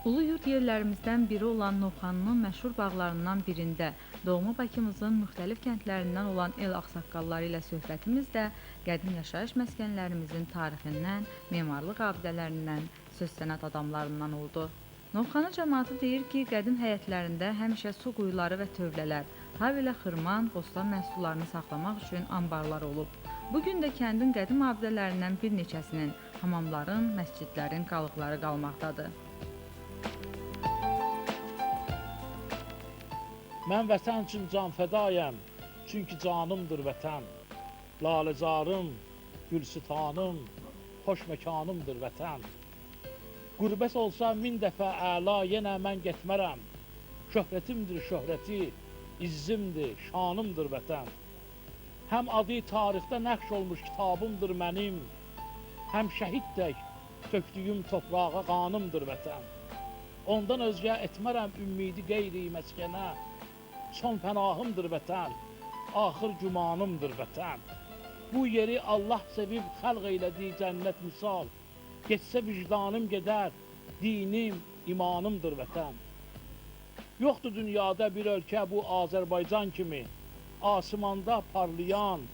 Ulu yurt yerlərimizdən biri olan Novxanının məşhur bağlarından birində doğma Bakımızın müxtəlif kəndlərindən olan el ağsaqqalları ilə söhbətimiz də qədim yaşayış məskənlərimizin tarixindən, memarlıq abidələrindən, söz-sənət adamlarından oldu. Novxanı cəmaatı deyir ki, qədim həyətlərində həmişə su quyuları və tövlələr, habelə xırman, bostan məhsullarını saxlamaq üçün anbarlar olub. Bugün də kəndin qədim abidələrindən bir neçəsinin, hamamların, məscidlərin qalıqları qalmaqdadır. Mən vətən üçün can fədayəm, çünki canımdır vətən. Laləcarım, gülsütanım, xoş məkanımdır vətən. Qürbət olsa min dəfə əla, yenə mən getmərəm. Şöhrətimdir şöhrəti, izzimdir, şanımdır vətən. Həm adı tarixdə nəqş olmuş kitabımdır mənim, həm şəhid tək tökdüyüm torpağa qanımdır vətən. Ondan özgə etmərəm ümmidi qeyri məskənə, son pənahımdır vətən, axır gümanımdır vətən. Bu yeri Allah sevib xəlq eylədi cənnət misal, getsə vicdanım gedər, dinim, imanımdır vətən. Yoxdur dünyada bir ölkə bu Azərbaycan kimi, asimanda parlayan,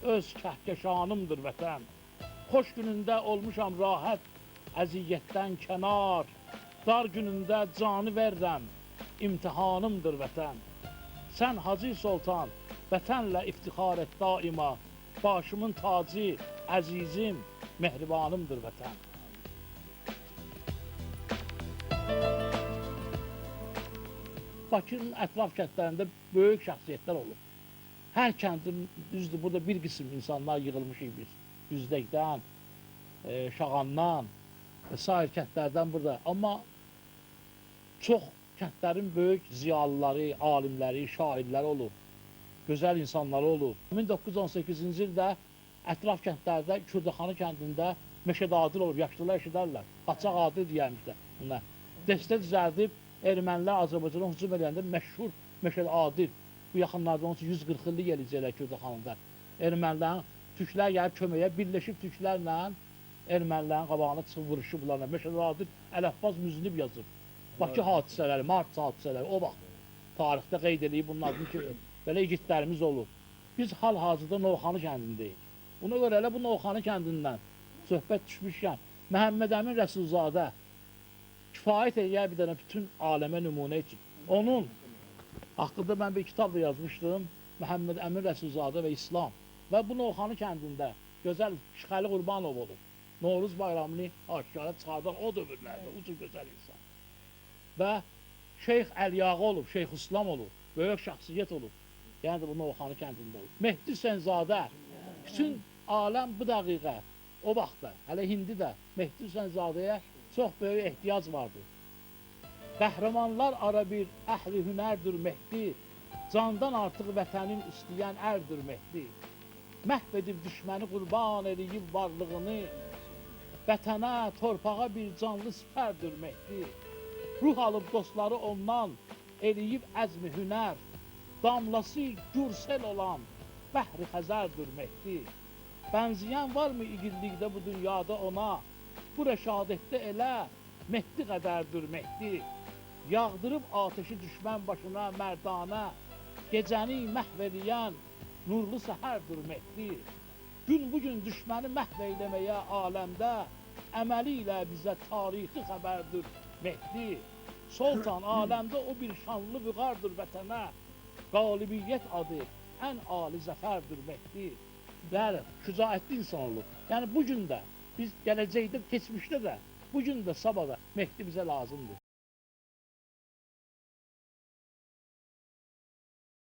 öz kəhkəşanımdır vətən. Xoş günündə olmuşam rahat, əziyyətdən kənar, dar günündə canı verirəm, imtihanımdır vətən. Sən Hacı Sultan, vətənlə iftixar et daima, başımın tacı, əzizim, mehribanımdır vətən. Bakının ətraf kəndlərində böyük şəxsiyyətlər olub. Hər kəndin, düzdür, burada bir qism insanlar yığılmışıq biz. Üzdəkdən, Şağandan, sair kəndlərdən burada. Amma çox kəndlərin böyük ziyalıları, alimləri, şairləri olur, gözəl insanları olur. 1918-ci ildə ətraf kəndlərdə, Kürdəxanı kəndində Meşəd Adil olub, yaşlılar eşidərlər. Qaçaq Adil deyərmişlər buna. Dəstə düzəldib, ermənilər Azərbaycana hücum edəndə məşhur Meşəd Adil, bu yaxınlarda onun üçün 140 illik eləyəcəklər Kürdəxanında. Ermənilərin, türklər gəlib köməyə, birləşib türklərlə ermənilərin qabağına çıxıb vuruşublarına. Meşəd Adil ələfbaz müzünüb yazıb. Bakı hadisələri, Mart hadisələri, o vaxt tarixdə qeyd edilib bunların ki, belə igidlərimiz olur. Biz hal-hazırda Novxanı kəndindəyik. Buna görə elə bu Novxanı kəndindən söhbət düşmüşkən, Məhəmməd Əmin Rəsulzadə kifayət edir bir dənə bütün aləmə nümunə üçün. Onun haqqında mən bir kitab da yazmışdım, Məhəmməd Əmin Rəsulzadə və İslam. Və bu Novxanı kəndində gözəl Şıxəli Qurbanov olub. Novruz bayramını aşkara çıxardan o dövrlərdə, ucu gözəl insan. Və Şeyx Əliyağı olub, Şeyx İslam olub, böyük şəxsiyyət olub. Yəni də bu Novxanı kəndində olub. Mehdi Sənzadə, bütün aləm bu dəqiqə, o vaxtda, hələ indi də Mehdi Sənzadəyə çox böyük ehtiyac vardır. Qəhrəmanlar ara bir əhli hünərdir Mehdi, candan artıq vətənin istəyən ərdir Mehdi. Məhv edib düşməni qurban edib varlığını, vətənə, torpağa bir canlı sipərdir Mehdi. Ruh alıb dostları ondan, eləyib əzmi hünər, damlası gürsel olan bəhri xəzərdir Mehdi. Bənziyən varmı igidlikdə bu dünyada ona, bu rəşadətdə elə Mehdi qədərdir Mehdi. Yağdırıb ateşi düşmən başına mərdanə, gecəni məhv eləyən nurlu səhərdir Mehdi. Gün bugün düşməni məhv eyləməyə aləmdə, əməli ilə bizə tarixi xəbərdir Mehdi. Sultan aləmdə o bir şanlı vüqardır vətənə, qalibiyyət adı ən ali zəfərdir Mehdi. Bəli, şücaətli insan olub. Yəni bugün də, biz gələcəkdə, keçmişdə də, bugün də, sabah da Mehdi bizə lazımdır.